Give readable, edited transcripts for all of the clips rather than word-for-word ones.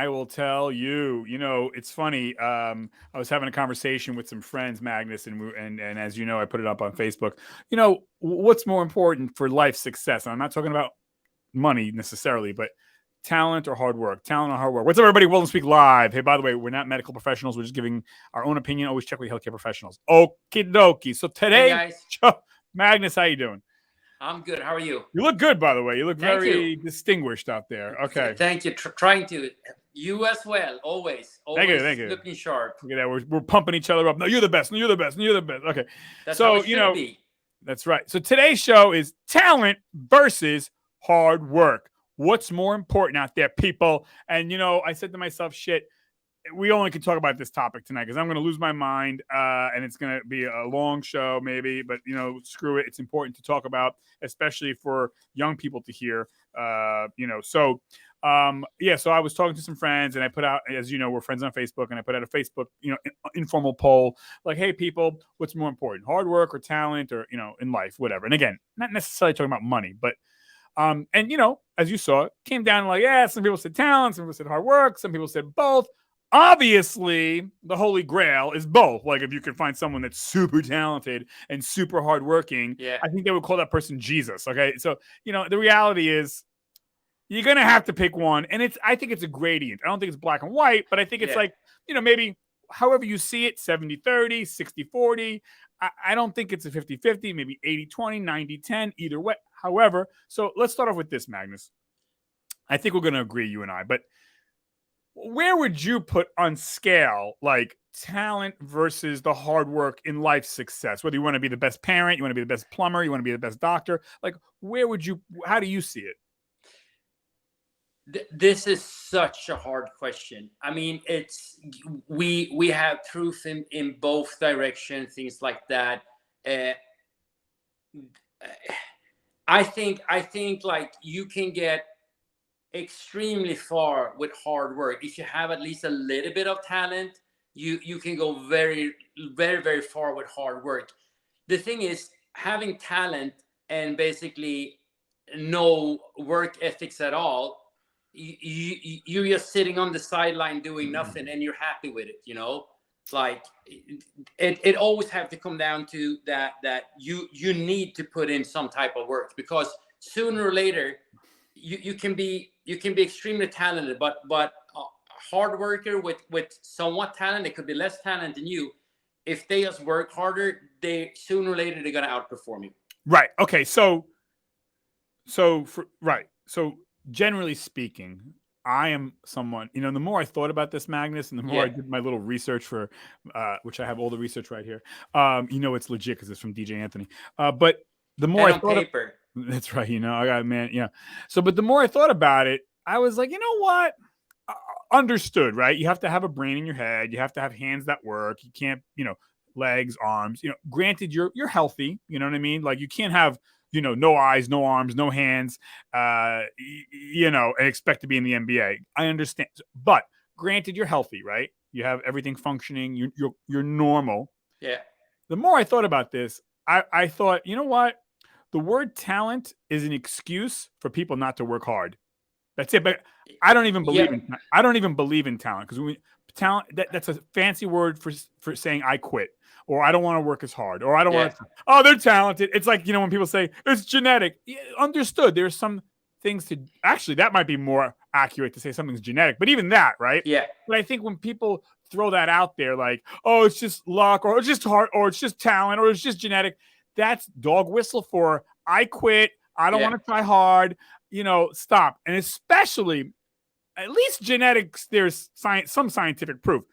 I will tell you. You know, it's funny. I was having a conversation with some friends, Magnus, and as you know, I put it up on Facebook. You know, what's more important for life success? And I'm not talking about money necessarily, but talent or hard work. Talent or hard work. What's up, everybody? Welcome to Speak Live. Hey, by the way, we're not medical professionals. We're just giving our own opinion. Always check with healthcare professionals. Okie dokie. So Hey today, guys, Magnus, how you doing? I'm good. How are you? You look good, by the way. You look Thank you. very distinguished out there. Okay. Thank you. Trying to. You as well. Always, Thank you. always Thank you. looking sharp. Look at that. We're pumping each other up. No, you're the best. No, you're the best. No, you're the best. Okay. That's how So, it should be. that's right. So today's show is talent versus hard work. What's more important out there, people? And, I said to myself, shit, we only can talk about this topic tonight because I'm going to lose my mind and it's going to be a long show maybe, but screw it. It's important to talk about, especially for young people to hear, so so I was talking to some friends and I put out, as you know, we're friends on Facebook, and I put out a Facebook, informal poll like, hey people, what's more important, hard work or talent, or, in life, whatever. And again, not necessarily talking about money, but as you saw, it came down like, yeah, some people said talent, some people said hard work, some people said both. Obviously, the holy grail is both. Like, if you can find someone that's super talented and super hardworking, Yeah. I think they would call that person Jesus. Okay, so the reality is you're gonna have to pick one, and I think it's a gradient. I don't think it's black and white, but I think it's like maybe however you see it, 70-30, 60-40. I don't think it's a 50-50, maybe 80-20, 90-10, either way. However, so let's start off with this, Magnus. I think we're going to agree, you and I, but where would you put on scale like talent versus the hard work in life success? Whether you want to be the best parent, you want to be the best plumber, you want to be the best doctor, like how do you see it? This is such a hard question. I mean, it's we have proof in both directions, things like that. Uh, I think like you can get extremely far with hard work. If you have at least a little bit of talent, you can go very, very, very far with hard work. The thing is, having talent and basically no work ethics at all, you're just sitting on the sideline doing nothing, and you're happy with it. Like it always have to come down to that you need to put in some type of work, because sooner or later you can be extremely talented, but a hard worker with somewhat talent, it could be less talent than you. If they just work harder, they sooner or later they're gonna outperform you. Right. Okay. So generally speaking, I am someone, the more I thought about this, Magnus, and the more I did my little research for, which I have all the research right here. It's legit because it's from DJ Anthony. But the more And on paper. That's right. I got, man. Yeah. So, but the more I thought about it, I was like, you know what? Understood, right? You have to have a brain in your head. You have to have hands that work. You can't, legs, arms. Granted, you're healthy. You know what I mean? Like, you can't have, no eyes, no arms, no hands, and expect to be in the NBA. I understand, but granted, you're healthy, right? You have everything functioning. You're normal. Yeah. The more I thought about this, I thought, you know what? The word talent is an excuse for people not to work hard. That's it. But I don't even believe in talent, because talent that's a fancy word for saying I quit, or I don't want to work as hard, or I don't want to. Oh, they're talented. It's like, when people say it's genetic. Yeah, understood. There's some things to actually, that might be more accurate to say something's genetic, but even that, right? Yeah. But I think when people throw that out there, like, oh, it's just luck, or it's just hard, or it's just talent, or it's just genetic, that's dog whistle for I quit. I don't want to try hard. Stop. And especially, at least genetics, there's some scientific proof.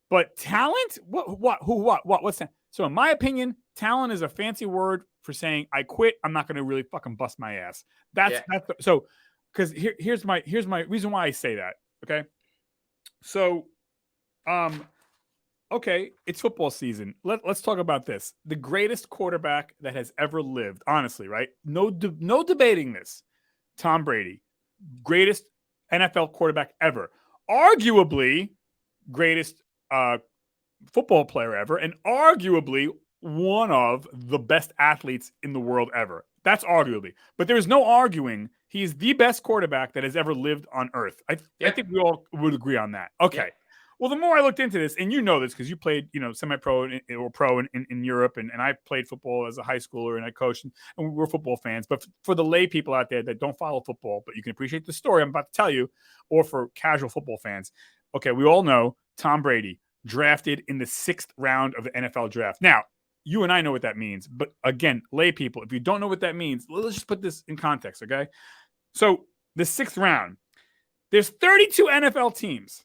But talent? What's that? So in my opinion, talent is a fancy word for saying I quit. I'm not going to really fucking bust my ass. That's so, because here's my reason why I say that. Okay. So, okay, it's football season. Let's talk about this. The greatest quarterback that has ever lived, honestly, right? No debating this. Tom Brady, greatest NFL quarterback ever. Arguably, greatest football player ever, and arguably one of the best athletes in the world ever. That's arguably. But there is no arguing He's the best quarterback that has ever lived on earth. I think we all would agree on that. Okay. Yeah. Well, the more I looked into this, and you know this because you played, semi-pro or pro in Europe, and I played football as a high schooler, and I coached, and we were football fans. But for the lay people out there that don't follow football, but you can appreciate the story I'm about to tell you, or for casual football fans, okay, we all know Tom Brady drafted in the 6th round of the NFL draft. Now, you and I know what that means, but again, lay people, if you don't know what that means, let's just put this in context, okay? So the 6th round, there's 32 NFL teams.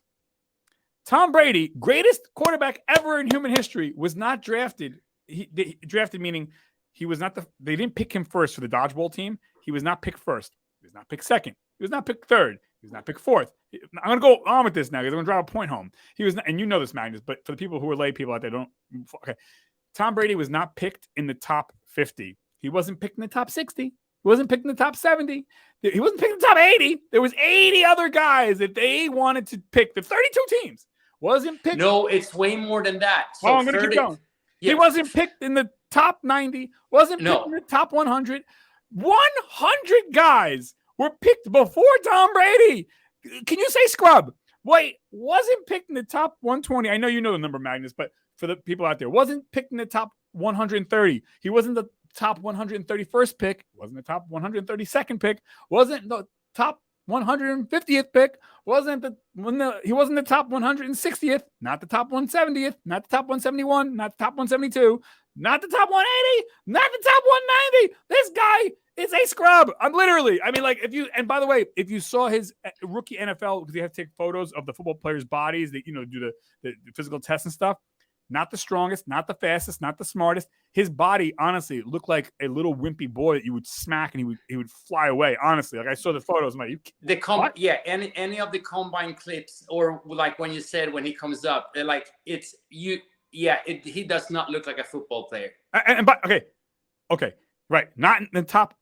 Tom Brady, greatest quarterback ever in human history, was not drafted. Drafted meaning he was not they didn't pick him first for the dodgeball team. He was not picked first. He was not picked second. He was not picked third. He was not picked fourth. I'm going to go on with this now because I'm going to drive a point home. He was not, and you know this, Magnus, but for the people who are lay people out there, okay. Tom Brady was not picked in the top 50. He wasn't picked in the top 60. He wasn't picked in the top 70. He wasn't picked in the top 80. There was 80 other guys that they wanted to pick. The 32 teams. Wasn't picked. No, it's way more than that. So I'm going to keep going. Yeah. He wasn't picked in the top 90. Wasn't picked in the top 100. 100 guys were picked before Tom Brady. Can you say scrub? Wait, wasn't picked in the top 120. I know you know the number, Magnus, but for the people out there, wasn't picked in the top 130. He wasn't the top 131st pick. Wasn't the top 132nd pick. Wasn't the top 150th pick. He wasn't the top 160th, not the top 170th, not the top 171, not the top 172, not the top 180, not the top 190. This guy is a scrub. I mean, like, and by the way, if you saw his rookie NFL, because you have to take photos of the football players' bodies that, do the physical tests and stuff. Not the strongest, not the fastest, not the smartest. His body, honestly, looked like a little wimpy boy that you would smack and he would fly away. Honestly, like I saw the photos. I'm like, any of the combine clips, or like when you said when he comes up, they're like it's you. Yeah, he does not look like a football player. Okay, right. Not in the top.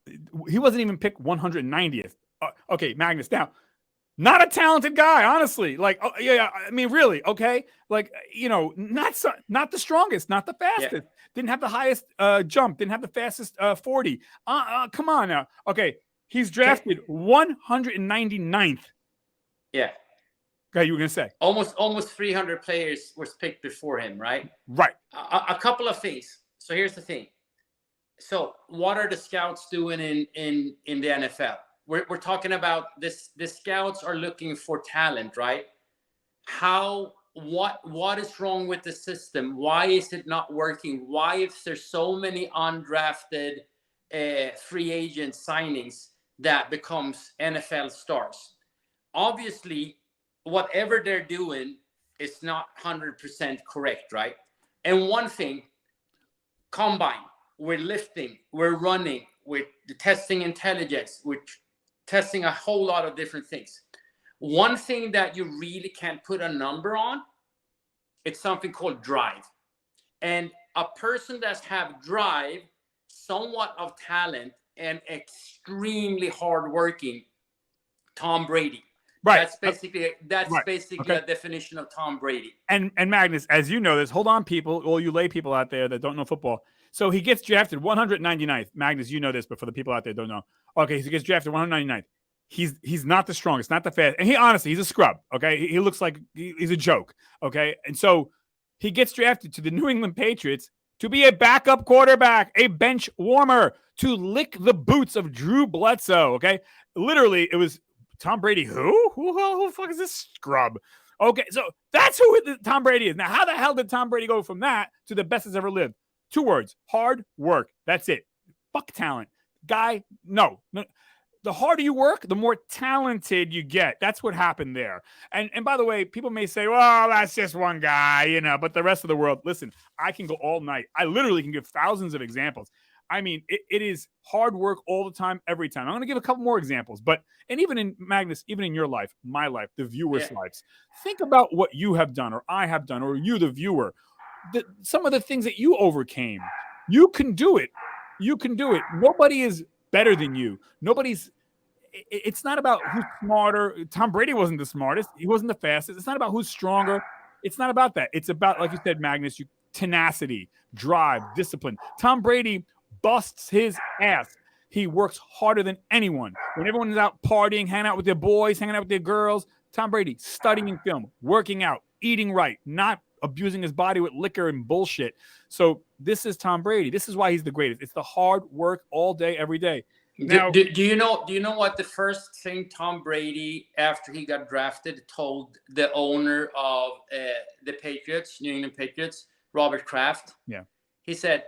He wasn't even picked 190th. Okay, Magnus. Now, not a talented guy, honestly. Like, I mean, really, okay? Like, not the strongest, not the fastest. Yeah. Didn't have the highest jump. Didn't have the fastest 40. Come on now. Okay, he's drafted 199th. Yeah. Okay, you were gonna say almost 300 players was picked before him, right? Right. A couple of things. So here's the thing. So what are the scouts doing in the NFL? We're talking about this. The scouts are looking for talent, right? What is wrong with the system? Why is it not working? Why, if there's so many undrafted free agent signings that becomes NFL stars? Obviously, whatever they're doing is not 100% correct, right? And one thing, combine, we're lifting, we're running, we're testing intelligence, we're testing a whole lot of different things. One thing that you really can't put a number on, it's something called drive. And a person that have drive, somewhat of talent, and extremely hardworking, Tom Brady. Right. That's basically a definition of Tom Brady. And Magnus, as you know this, hold on, people, all you lay people out there that don't know football. So he gets drafted 199th. Magnus, you know this, but for the people out there that don't know. Okay, so he gets drafted 199th. He's not the strongest, not the fast. And he's a scrub, okay? He looks like he's a joke, okay? And so he gets drafted to the New England Patriots to be a backup quarterback, a bench warmer, to lick the boots of Drew Bledsoe, okay? Literally, it was Tom Brady. Who the fuck is this scrub? Okay, so that's who Tom Brady is. Now, how the hell did Tom Brady go from that to the best that's ever lived? 2 words: hard work. That's it. Fuck talent. Guy, no. The harder you work, the more talented you get. That's what happened there. And by the way, people may say, well, that's just one guy, but the rest of the world, listen, I can go all night. I literally can give thousands of examples. I mean, it is hard work all the time, every time. I'm going to give a couple more examples, and even in Magnus, even in your life, my life, the viewers' lives, think about what you have done, or I have done, or you, the viewer, some of the things that you overcame. You can do it. You can do it. Nobody is better than you. It's not about who's smarter. Tom Brady wasn't the smartest. He wasn't the fastest. It's not about who's stronger. It's not about that. It's about, like you said, Magnus, tenacity, drive, discipline. Tom Brady busts his ass. He works harder than anyone. When everyone is out partying, hanging out with their boys, hanging out with their girls, Tom Brady studying film, working out, eating right, not abusing his body with liquor and bullshit. So this is Tom Brady. This is why he's the greatest. It's the hard work all day, every day. Now, do you know what the first thing Tom Brady, after he got drafted, told the owner of the Patriots, New England Patriots, Robert Kraft? Yeah. He said,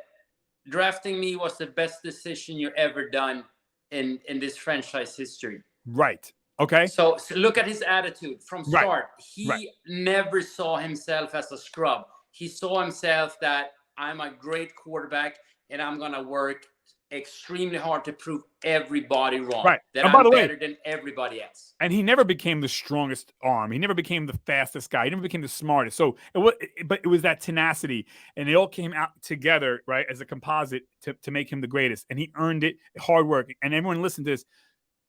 drafting me was the best decision you ever done in this franchise history. Right. Okay. So look at his attitude from start. Right. He never saw himself as a scrub. He saw himself that I'm a great quarterback and I'm going to work extremely hard to prove everybody wrong. Right. That And by I'm the way, better than everybody else. And he never became the strongest arm. He never became the fastest guy. He never became the smartest. So it was that tenacity, and it all came out together, right, as a composite to make him the greatest. And he earned it, hard work. And everyone listen to this.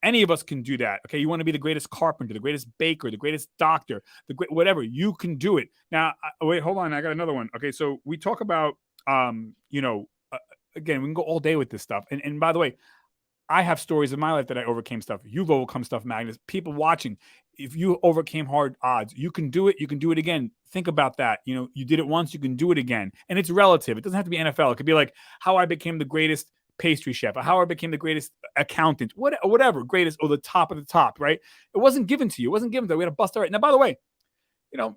Any of us can do that. Okay, you want to be the greatest carpenter, the greatest baker, the greatest doctor, whatever. You can do it. Now, wait, hold on. I got another one. Okay, so we talk about, again, we can go all day with this stuff. And by the way, I have stories in my life that I overcame stuff. You've overcome stuff, Magnus. People watching, if you overcame hard odds, you can do it. You can do it again. Think about that. You did it once, you can do it again. And it's relative. It doesn't have to be NFL. It could be like how I became the greatest pastry chef, or how I became the greatest accountant, whatever, greatest, or the top of the top, right? It wasn't given to you. It wasn't given to you. We had to bust our right. Now, by the way,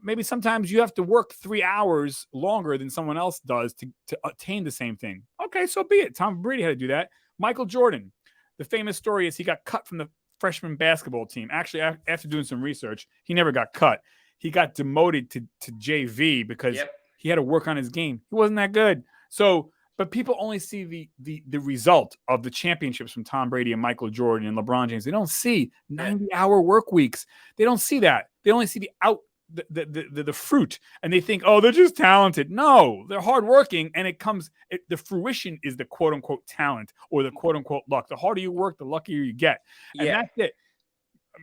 maybe sometimes you have to work 3 hours longer than someone else does to attain the same thing. Okay, so be it. Tom Brady had to do that. Michael Jordan. The famous story is he got cut from the freshman basketball team. Actually, after doing some research, he never got cut. He got demoted to JV because he had to work on his game. He wasn't that good. So, but people only see the result of the championships from Tom Brady and Michael Jordan and LeBron James. They don't see 90-hour work weeks. They don't see that. They only see the fruit, and they think, oh, they're just talented. No, they're hardworking, and the fruition is the quote unquote talent or the quote unquote luck. The harder you work, the luckier you get, and that's it.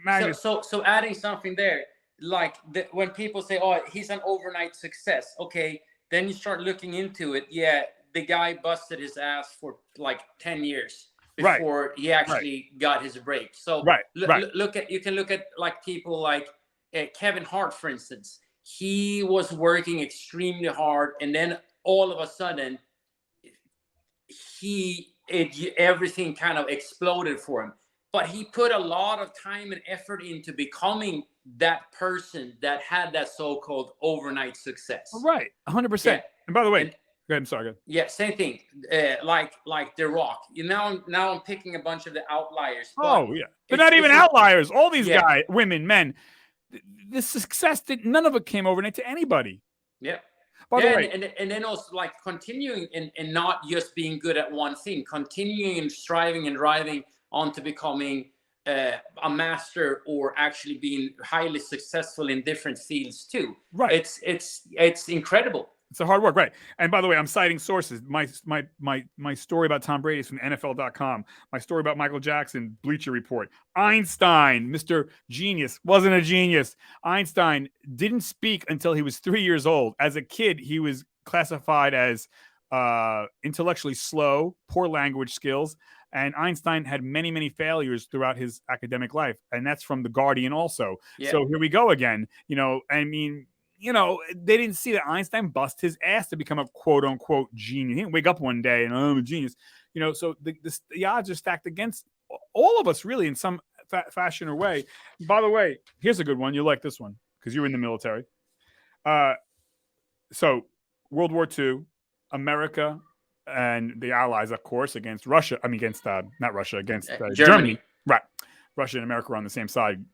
Magnus. So adding something there, like when people say, oh, he's an overnight success. Okay, then you start looking into it. Yeah, the guy busted his ass for like 10 years before he actually got his break. So you can look at like people like Kevin Hart, for instance. He was working extremely hard, and then all of a sudden, everything kind of exploded for him. But he put a lot of time and effort into becoming that person that had that so-called overnight success. Right, 100%. Yeah. And by the way, go ahead. I'm sorry. Yeah, same thing. Like The Rock. Now I'm picking a bunch of the outliers. Oh yeah, they're not even outliers. All these guys, women, men. The success none of it came overnight to anybody. Yeah. By the way, and then also like continuing and not just being good at one thing, continuing and striving and driving on to becoming a master, or actually being highly successful in different fields too. Right. It's incredible. It's a hard work, right? And by the way, I'm citing sources. My story about Tom Brady is from NFL.com. My story about Michael Jackson, Bleacher Report. Einstein, Mr. Genius, wasn't a genius. Einstein didn't speak until he was 3 years old. As a kid, he was classified as intellectually slow, poor language skills, and Einstein had many, many failures throughout his academic life, and that's from The Guardian also. Yeah. So here we go again. I mean, they didn't see that Einstein bust his ass to become a quote unquote genius. He didn't wake up one day and I'm a genius. So the odds are stacked against all of us, really, in some fashion or way. By the way, here's a good one. You like this one because you were in the military. So World War II, America and the Allies, of course, against Russia. I mean, against not Russia, against Germany. Right. Russia and America were on the same side,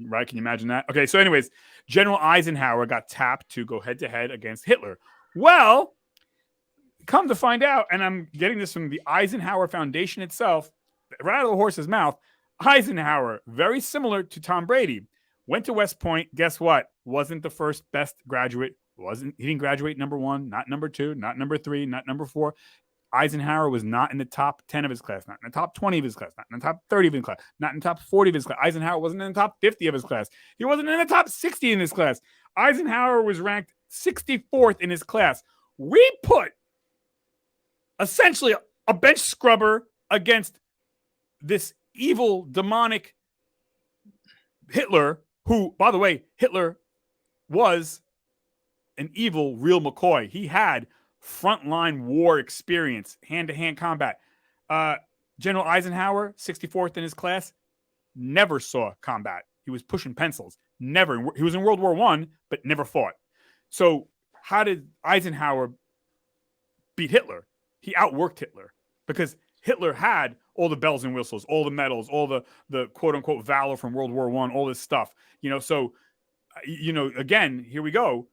right? Can you imagine that? Okay, so anyways, General Eisenhower got tapped to go head-to-head against Hitler. Well, come to find out, and I'm getting this from the Eisenhower Foundation itself, right out of the horse's mouth, Eisenhower, very similar to Tom Brady, went to West Point. Guess what? Wasn't the first best graduate. He didn't graduate number 1, not number 2, not number 3, not number 4. Eisenhower was not in the top 10 of his class, not in the top 20 of his class, not in the top 30 of his class, not in the top 40 of his class. Eisenhower wasn't in the top 50 of his class. He wasn't in the top 60 in his class. Eisenhower was ranked 64th in his class. We put essentially a bench scrubber against this evil, demonic Hitler, who, by the way, Hitler was an evil, real McCoy. He had frontline war experience, hand-to-hand combat. General Eisenhower, 64th in his class, never saw combat. He was pushing pencils. Never. He was in World War I, but never fought. So how did Eisenhower beat Hitler? He outworked Hitler because Hitler had all the bells and whistles, all the medals, all the quote unquote valor from World War I, all this stuff. So again, here we go.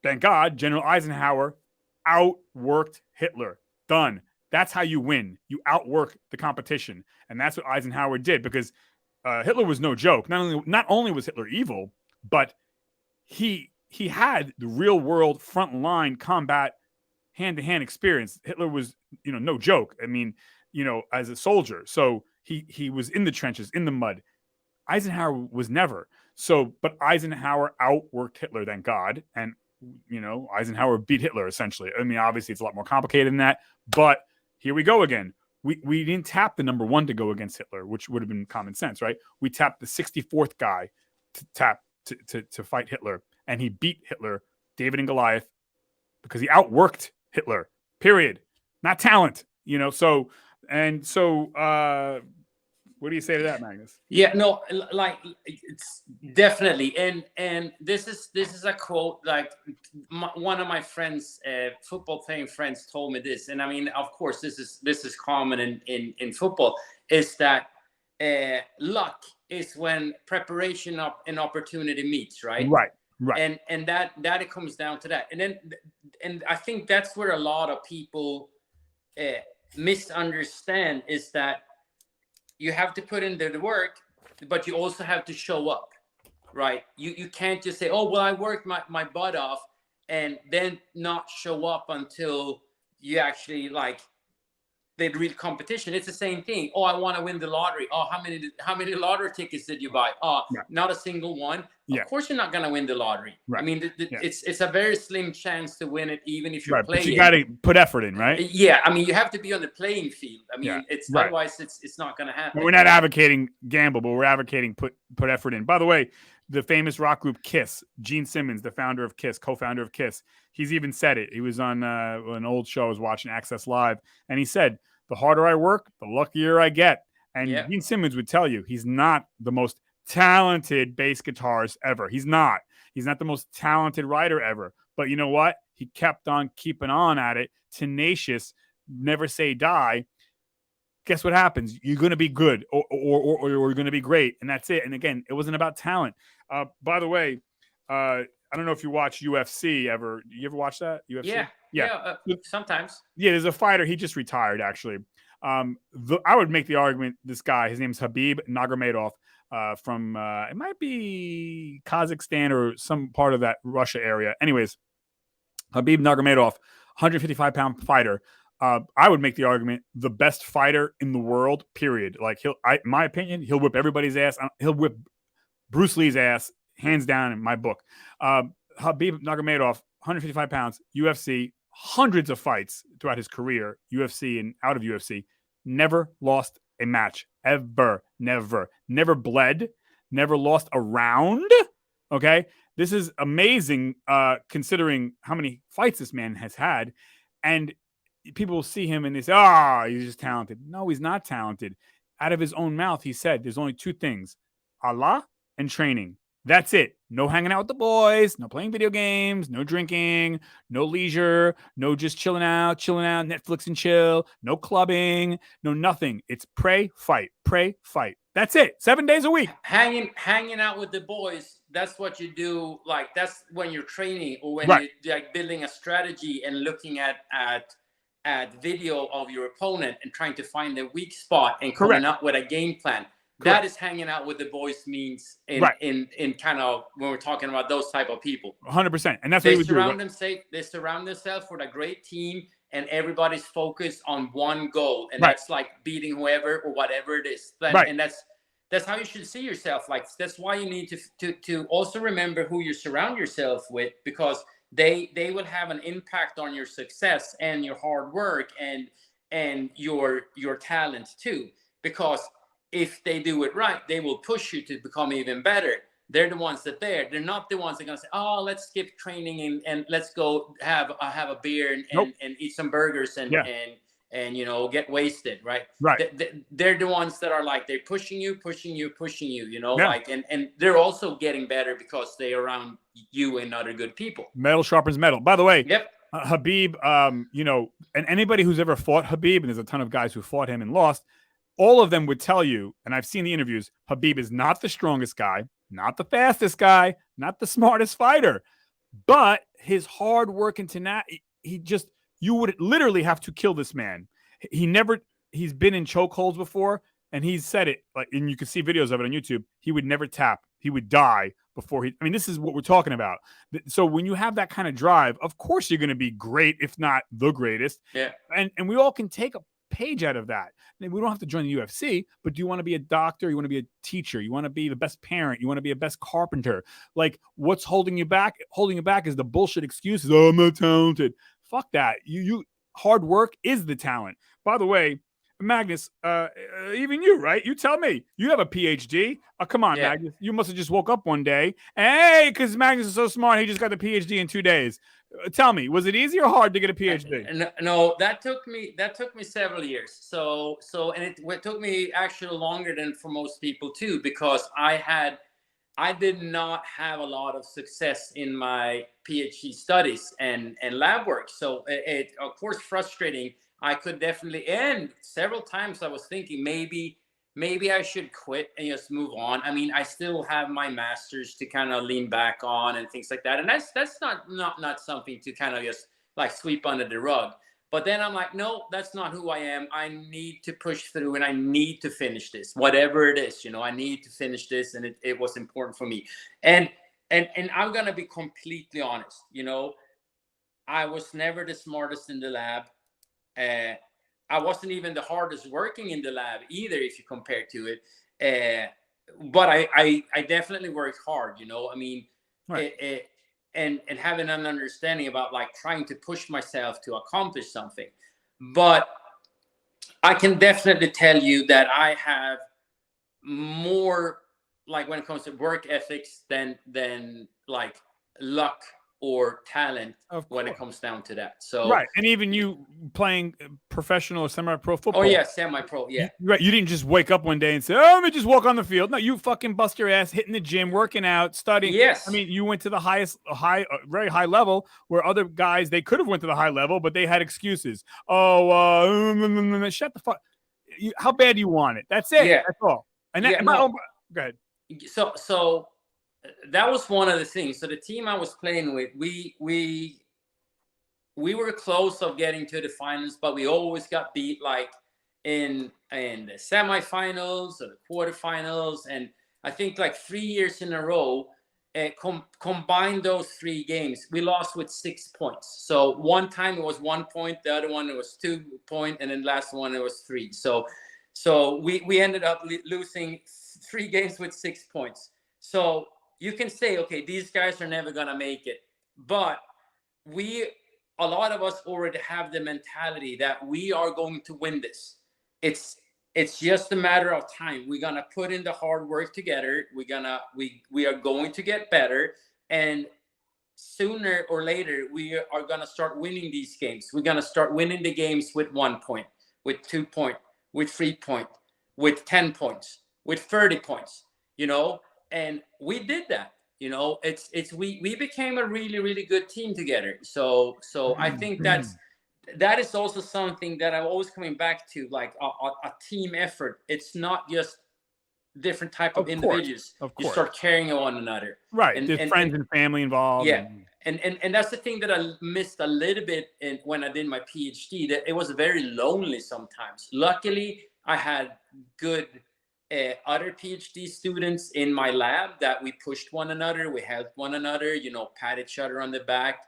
Thank God, General Eisenhower outworked Hitler. Done. That's how you win. You outwork the competition, and that's what Eisenhower did because Hitler was no joke. Not only was Hitler evil, but he had the real world frontline combat hand-to-hand experience. Hitler was, no joke. I mean, as a soldier. So he was in the trenches, in the mud. Eisenhower was never. So, but Eisenhower outworked Hitler, thank God. And, Eisenhower beat Hitler, essentially. I mean, obviously, it's a lot more complicated than that. But here we go again. We didn't tap the number one to go against Hitler, which would have been common sense, right? We tapped the 64th guy to fight Hitler. And he beat Hitler, David and Goliath, because he outworked Hitler, period. Not talent, So what do you say to that, Magnus? Yeah, no, like it's definitely, and this is a quote. Like one of my friends, football playing friends, told me this, and I mean, of course, this is common in football. Is that luck is when preparation and opportunity meets, right? Right. And that it comes down to that, and I think that's where a lot of people misunderstand is that you have to put in the work, but you also have to show up, right? You can't just say, oh, well, I worked my butt off and then not show up until you actually the real competition. It's the same thing. Oh, I want to win the lottery. Oh, how many lottery tickets did you buy? Oh, not a single one. Yeah. Of course you're not going to win the lottery. Right. I mean, it's a very slim chance to win it, even if you're playing. But you got to put effort in, right? Yeah. I mean, you have to be on the playing field. I mean, otherwise it's not going to happen. But we're not advocating gamble, but we're advocating put effort in. By the way, the famous rock group Kiss, Gene Simmons, the founder of Kiss, co-founder of Kiss, he's even said it. He was on an old show I was watching, Access Live, and he said, the harder I work, the luckier I get. And Gene Simmons would tell you he's not the most talented bass guitarist ever. He's not. He's not the most talented writer ever. But you know what? He kept on keeping on at it, tenacious, never say die. Guess what happens? You're going to be good or you're going to be great. And that's it. And again, it wasn't about talent. By the way, I don't know if you watch UFC ever. You ever watch that? UFC? Yeah. Sometimes. Yeah, there's a fighter. He just retired, actually. I would make the argument, this guy, his name's Khabib Nurmagomedov from, it might be Kazakhstan or some part of that Russia area. Anyways, Khabib Nurmagomedov, 155-pound fighter. I would make the argument, the best fighter in the world, period. Like, in my opinion, he'll whip everybody's ass. He'll whip Bruce Lee's ass, hands down, in my book. Khabib Nurmagomedov, 155 pounds, UFC, hundreds of fights throughout his career, UFC and out of UFC, never lost a match, ever, never bled, never lost a round. Okay, this is amazing considering how many fights this man has had, and people will see him and they say, he's just talented. No, he's not talented. Out of his own mouth, he said there's only two things, Allah and training. That's it. No hanging out with the boys, no playing video games, no drinking, no leisure, no just chilling out, Netflix and chill, no clubbing, no nothing. It's pray, fight. That's it. 7 days a week. Hanging out with the boys, that's what you do. Like, that's when you're training or when you're like building a strategy and looking at video of your opponent and trying to find the weak spot and coming up with a game plan. That is hanging out with the boys means in kind of when we're talking about those type of people. 100%. And that's what they surround themselves. They surround themselves with a great team, and everybody's focused on one goal, and that's like beating whoever or whatever it is. And that's how you should see yourself. Like, that's why you need to also remember who you surround yourself with, because they will have an impact on your success and your hard work and your talent too. because if they do it right, they will push you to become even better. They're the ones that they're not the ones that are gonna say, oh, let's skip training and let's go have a beer and eat some burgers and get wasted, right? Right. They're the ones that are like, they're pushing you, Yeah. like, and they're also getting better because they're around you and other good people. Metal sharpens metal. By the way, Yep. Khabib, and anybody who's ever fought Khabib, and there's a ton of guys who fought him and lost, all of them would tell you, and I've seen the interviews, Khabib is not the strongest guy, not the fastest guy, not the smartest fighter, but his hard work and tenacity, you would literally have to kill this man. He's been in chokeholds before, and he's said it, like, and you can see videos of it on YouTube. He would never tap. He would die before this is what we're talking about. So when you have that kind of drive, of course you're going to be great, if not the greatest. Yeah. And we all can take a page out of that. We don't have to join the UFC, but do you want to be a doctor? You want to be a teacher? You want to be the best parent? You want to be a best carpenter? Like, what's holding you back? Holding you back is the bullshit excuses. Oh, I'm not talented. Fuck that. You hard work is the talent. By the way, Magnus, even you, right? You tell me. You have a PhD. Oh, come on, Magnus. You must have just woke up one day. Hey, because Magnus is so smart, he just got the PhD in 2 days. Tell me, was it easy or hard to get a PhD? No, that took me several years. So and it took me actually longer than for most people too, because I did not have a lot of success in my PhD studies and lab work. So it of course frustrating. I could definitely, and several times I was thinking maybe I should quit and just move on. I mean, I still have my master's to kind of lean back on and things like that. And that's not something to kind of just like sweep under the rug. But then I'm like, no, that's not who I am. I need to push through and I need to finish this, whatever it is, I need to finish this. And it was important for me. And I'm going to be completely honest, I was never the smartest in the lab. I wasn't even the hardest working in the lab either, if you compare to it. But I definitely worked hard, I mean, right. And having an understanding about like trying to push myself to accomplish something. But I can definitely tell you that I have more, like, when it comes to work ethics than like luck or talent when it comes down to that. So right. And even you playing professional or semi-pro football. Oh yeah, semi-pro, yeah. Right. You didn't just wake up one day and say, oh, let me just walk on the field. No, you fucking bust your ass hitting the gym, working out, studying. Yes. I mean, you went to the very high level, where other guys, they could have went to the high level, but they had excuses. Oh, shut the fuck. How bad do you want it? That's it. Yeah. That's all. And that, go ahead. So that was one of the things. So the team I was playing with, we were close of getting to the finals, but we always got beat, like in the semifinals or the quarterfinals. And I think like 3 years in a row, combined those 3 games, we lost with 6 points. So one time it was 1 point, the other one it was 2 points, and then last one it was 3. So we ended up losing 3 games with 6 points. So you can say, okay, these guys are never going to make it. But a lot of us already have the mentality that we are going to win this. It's just a matter of time. We're going to put in the hard work together. We are going to get better. And sooner or later, we are going to start winning these games. We're going to start winning the games with 1 point, with 2 points, with 3 points, with 10 points, with 30 points, And we did that, we became a really, really good team together. So I think that is also something that I'm always coming back to, like a team effort. It's not just different type of individuals. Of course. You start caring on one another. Right. There's friends and family involved. Yeah. And that's the thing that I missed a little bit when I did my PhD, that it was very lonely sometimes. Luckily, I had good other PhD students in my lab that we pushed one another, we helped one another, pat each other on the back.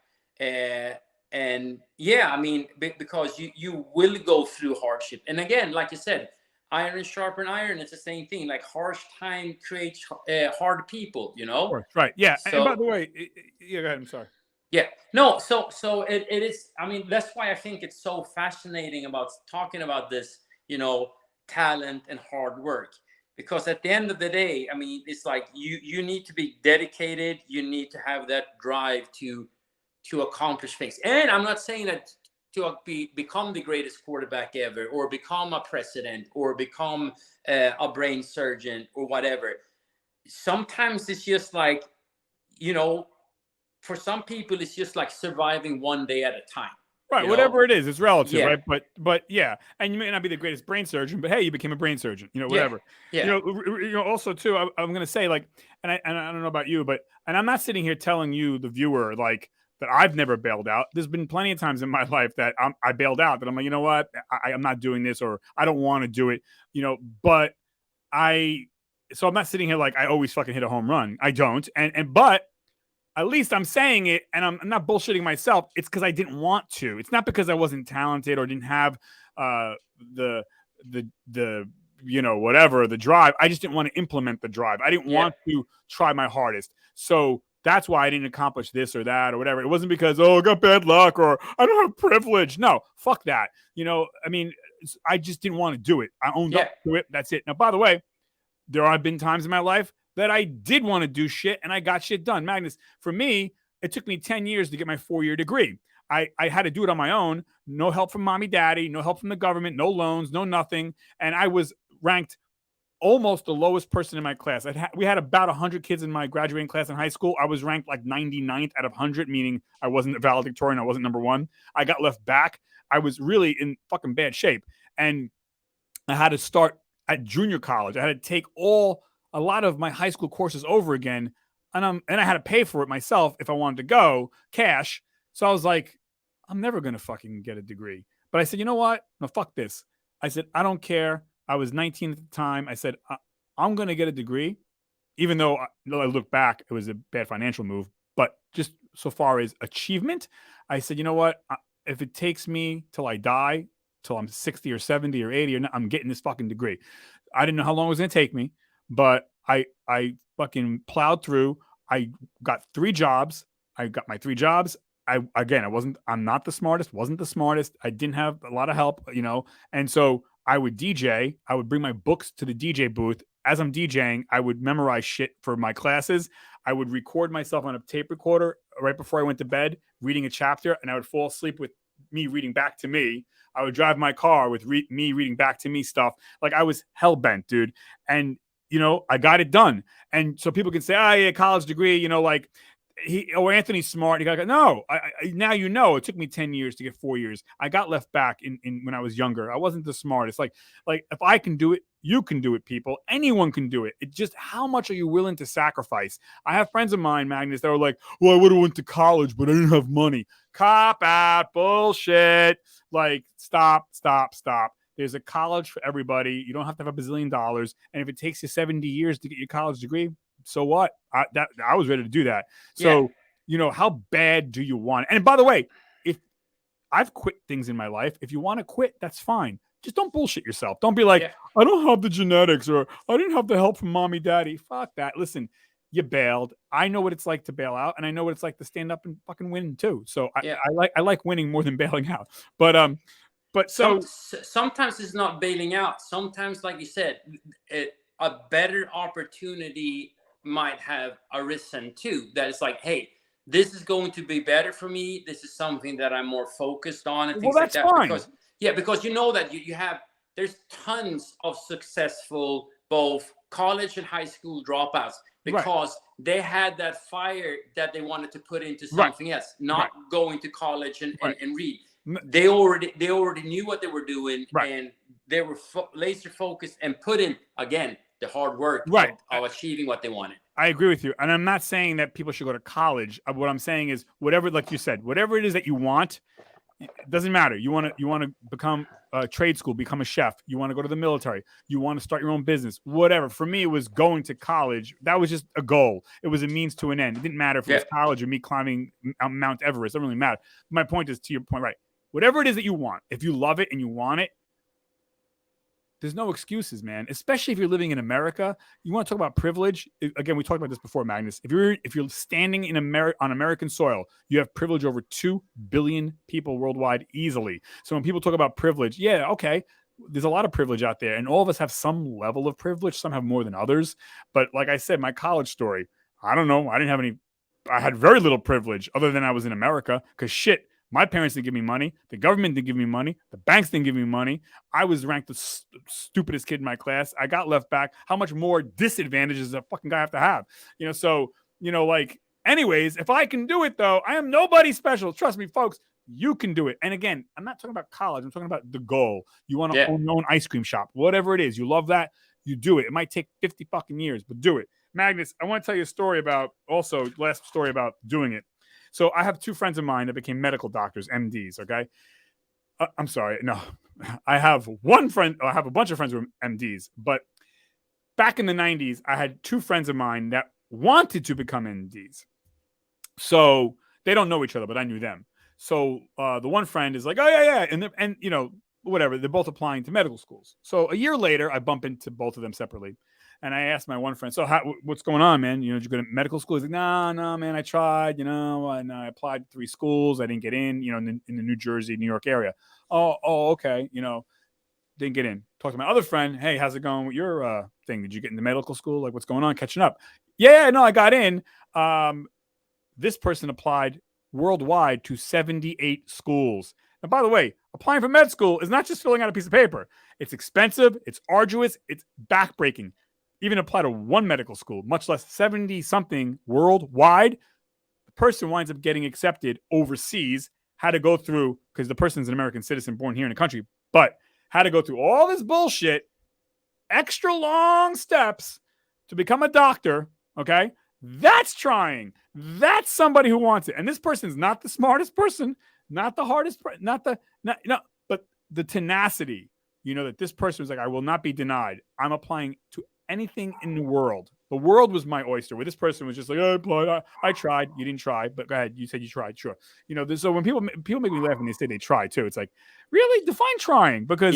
And yeah, I mean, because you will go through hardship. And again, like you said, iron sharpen iron. It's the same thing. Like harsh time creates hard people, Of course, right. Yeah. So, and by the way, go ahead. I'm sorry. Yeah. No. So it is. I mean, that's why I think it's so fascinating about talking about this. talent and hard work. Because at the end of the day, I mean, it's like you need to be dedicated. You need to have that drive to accomplish things. And I'm not saying that to become the greatest quarterback ever, or become a president, or become a brain surgeon, or whatever. Sometimes it's just like, you know, for some people, it's just like surviving one day at a time. Right, whatever it is, it's relative, Yeah. right? But yeah, and you may not be the greatest brain surgeon, but hey, you became a brain surgeon, you know, whatever. Yeah. You know, also too, I'm gonna say like, and I don't know about you, but and I'm not sitting here telling you, the viewer, like that I've never bailed out. There's been plenty of times in my life that I bailed out, that I'm like, you know what, I'm not doing this, or I don't want to do it, you know. But so I'm not sitting here like I always fucking hit a home run. I don't, but at least I'm saying it, and I'm not bullshitting myself. It's because I didn't want to. It's not because I wasn't talented or didn't have the you know, whatever, the drive. I just didn't want to implement the drive. I didn't want to try my hardest. So that's why I didn't accomplish this or that or whatever. It wasn't because, oh, I got bad luck or I don't have privilege. No, fuck that. You know, I mean, I just didn't want to do it. I owned up to it. That's it. Now, by the way, there have been times in my life that I did want to do shit and I got shit done. Magnus, for me, it took me 10 years to get my 4-year degree. I had to do it on my own. No help from mommy, daddy, no help from the government, no loans, no nothing. And I was ranked almost the lowest person in my class. We had about 100 kids in my graduating class in high school. I was ranked like 99th out of 100, meaning I wasn't a valedictorian. I wasn't number one. I got left back. I was really in fucking bad shape. And I had to start at junior college. I had to take a lot of my high school courses over again. And I had to pay for it myself if I wanted to go, cash. So I was like, I'm never going to fucking get a degree. But I said, you know what? No, fuck this. I said, I don't care. I was 19 at the time. I said, I'm going to get a degree, even though I look back, it was a bad financial move. But just so far as achievement, I said, you know what? If it takes me till I die, till I'm 60 or 70 or 80, I'm getting this fucking degree. I didn't know how long it was going to take me, but I fucking plowed through. I got 3 jobs. I got my 3 jobs. I'm not the smartest, wasn't the smartest. I didn't have a lot of help, you know. And so I would DJ. I would bring my books to the DJ booth. As I'm DJing, I would memorize shit for my classes. I would record myself on a tape recorder right before I went to bed, reading a chapter, and I would fall asleep with me reading back to me. I would drive my car with me reading back to me stuff. Like I was hell bent, dude. And, you know, I got it done. And so people can say, oh, yeah, college degree, you know, like, Anthony's smart. You got no. Now you know. It took me 10 years to get 4 years. I got left back in when I was younger. I wasn't the smartest. Like if I can do it, you can do it. People, anyone can do it. It's just how much are you willing to sacrifice? I have friends of mine, Magnus, that were like, "Well, I would have went to college, but I didn't have money." Cop out, bullshit. Like stop. There's a college for everybody. You don't have to have $1 bazillion. And if it takes you 70 years to get your college degree, so what? I was ready to do that. So, you know, how bad do you want it? And by the way, if I've quit things in my life, if you want to quit, that's fine. Just don't bullshit yourself. Don't be like, I don't have the genetics, or I didn't have the help from mommy, daddy. Fuck that. Listen, you bailed. I know what it's like to bail out, and I know what it's like to stand up and fucking win too. So I like winning more than bailing out. But sometimes it's not bailing out. Sometimes, like you said, a better opportunity might have arisen too. That is like, hey, this is going to be better for me. This is something that I'm more focused on, and things like that. Fine. Because you know that there's tons of successful both college and high school dropouts because they had that fire that they wanted to put into something else, not going to college and read. They already knew what they were doing, and they were laser focused and put in again the hard work of achieving what they wanted. I agree with you. And I'm not saying that people should go to college. What I'm saying is whatever, like you said, whatever it is that you want, it doesn't matter. You want to become a trade school, become a chef. You want to go to the military. You want to start your own business, whatever. For me, it was going to college. That was just a goal. It was a means to an end. It didn't matter if it was college or me climbing Mount Everest. It doesn't really matter. My point is, to your point, right? Whatever it is that you want, if you love it and you want it, there's no excuses, man. Especially if you're living in America. You want to talk about privilege? Again, we talked about this before, Magnus. If you're standing in on American soil, you have privilege over 2 billion people worldwide easily. So when people talk about privilege, okay, there's a lot of privilege out there, and all of us have some level of privilege. Some have more than others. But like I said, my college story, I don't know. I didn't have any, I had very little privilege other than I was in America because shit, my parents didn't give me money. The government didn't give me money. The banks didn't give me money. I was ranked the stupidest kid in my class. I got left back. How much more disadvantages does a fucking guy have to have? So, like, anyways, if I can do it though, I am nobody special. Trust me, folks. You can do it. And again, I'm not talking about college. I'm talking about the goal. You want to own your own ice cream shop, whatever it is. You love that. You do it. It might take 50 fucking years, but do it. Magnus, I want to tell you a story about last story about doing it. So I have two friends of mine that became medical doctors, MDs. Okay. I'm sorry. No, I have one friend. I have a bunch of friends who are MDs, but back in the 90s, I had two friends of mine that wanted to become MDs. So they don't know each other, but I knew them. So the one friend is like, oh, yeah. And whatever. They're both applying to medical schools. So a year later, I bump into both of them separately. And I asked my one friend, so what's going on, man? Did you go to medical school? He's like, no, man, I tried, and I applied to 3 schools. I didn't get in, in the New Jersey, New York area. Oh, okay. Didn't get in. Talk to my other friend. Hey, how's it going with your thing? Did you get into medical school? Like, what's going on? Catching up. Yeah, no, I got in. This person applied worldwide to 78 schools. And by the way, applying for med school is not just filling out a piece of paper. It's expensive. It's arduous. It's backbreaking. Even apply to one medical school, much less 70 something worldwide. The person winds up getting accepted overseas, had to go through, because the person's an American citizen born here in the country, but had to go through all this bullshit, extra long steps to become a doctor. Okay. That's trying. That's somebody who wants it. And this person's not the smartest person, not the hardest, but the tenacity, that this person was like, I will not be denied. I'm applying to anything in the world. The world was my oyster, where this person was just like, oh, I applied. I tried. You didn't try, but go ahead. You said you tried. Sure. So when people make me laugh when they say they try too, it's like, really define trying, because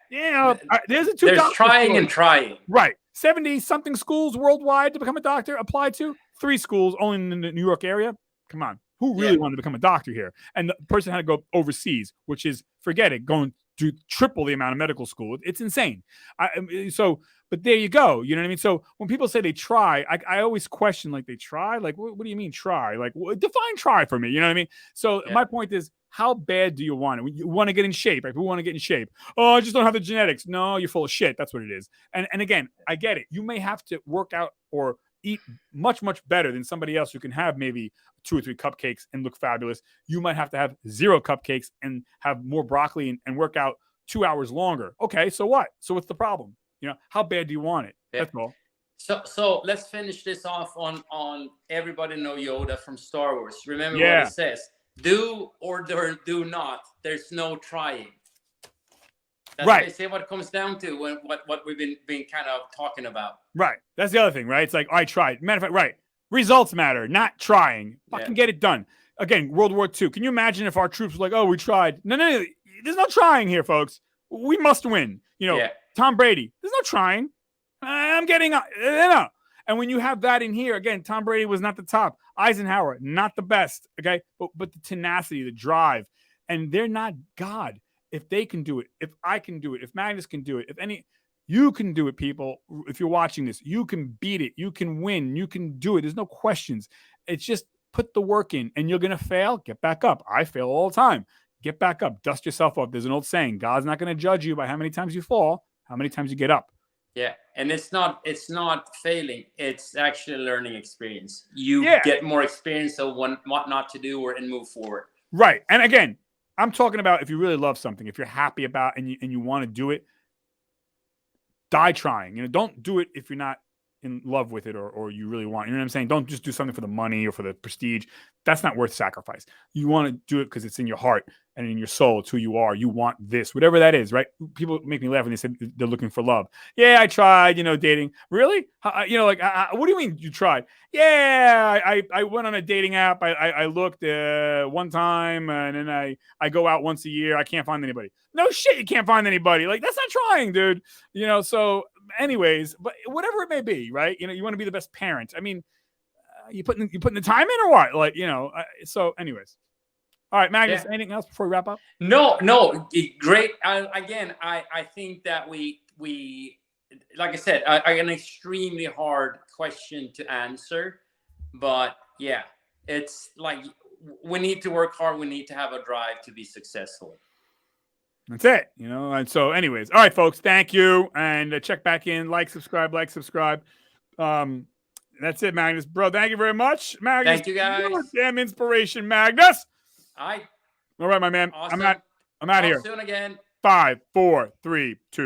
there's trying and trying. Right. 70 something schools worldwide to become a doctor, applied to 3 schools only in the New York area. Come on. Who really wanted to become a doctor here? And the person had to go overseas, which is, forget it, going to triple the amount of medical school. It's insane. But there you go. You know what I mean? So when people say they try, I always question, like, they try? Like, what do you mean try? Like, define try for me. You know what I mean? So my point is, how bad do you want it? You want to get in shape. Like, who want to get in shape? Oh, I just don't have the genetics. No, you're full of shit. That's what it is. And again, I get it. You may have to work out or eat much, much better than somebody else who can have maybe 2 or 3 cupcakes and look fabulous. You might have to have 0 cupcakes and have more broccoli and work out 2 hours longer. Okay, so what? So what's the problem? How bad do you want it? That's all. So let's finish this off on everybody know Yoda from Star Wars. Remember what it says: do or do not. There's no trying. That's right. Basically what it comes down to when what we've been kind of talking about. Right. That's the other thing, right? It's like, I tried. Matter of fact, right. Results matter, not trying. Fucking get it done. Again, World War II. Can you imagine if our troops were like, oh, we tried? No. There's no trying here, folks. We must win. Tom Brady. There's no trying. I'm getting no. And when you have that in here, again, Tom Brady was not the top. Eisenhower, not the best. Okay. But the tenacity, the drive, and they're not God. If they can do it, if I can do it, if Magnus can do it, you can do it, people. If you're watching this, you can beat it. You can win. You can do it. There's no questions. It's just put the work in, and you're going to fail. Get back up. I fail all the time. Get back up. Dust yourself off. There's an old saying, God's not going to judge you by how many times you fall, how many times you get up. Yeah. And it's not failing. It's actually a learning experience. You get more experience of what not to do and move forward. Right. And again, I'm talking about if you really love something, if you're happy about and you want to do it, die trying. Don't do it if you're not in love with it or you really want. You know what I'm saying? Don't just do something for the money or for the prestige. That's not worth sacrifice. You want to do it because it's in your heart and in your soul. It's who you are. You want this, whatever that is, right? People make me laugh when they said they're looking for love. Yeah, I tried, dating. Really? What do you mean you tried? Yeah, I went on a dating app. I looked one time and then I go out once a year. I can't find anybody. No shit, you can't find anybody. Like, that's not trying, dude. So anyways, but whatever it may be, right? You want to be the best parent. I mean, you putting the time in or what? Like, so anyways. All right, Magnus, Yeah. anything else before we wrap up? No, great. Again, I think that we like I said, an extremely hard question to answer, but yeah, it's like we need to work hard. We need to have a drive to be successful. That's it, you know. And so, anyways, all right, folks, thank you, and check back in, like, subscribe. That's it, Magnus, bro. Thank you very much, Magnus. Thank you, guys. Damn inspiration, Magnus. All All right, my man. awesome. I'm out Talk here. soon again. 5, 4, 3, 2.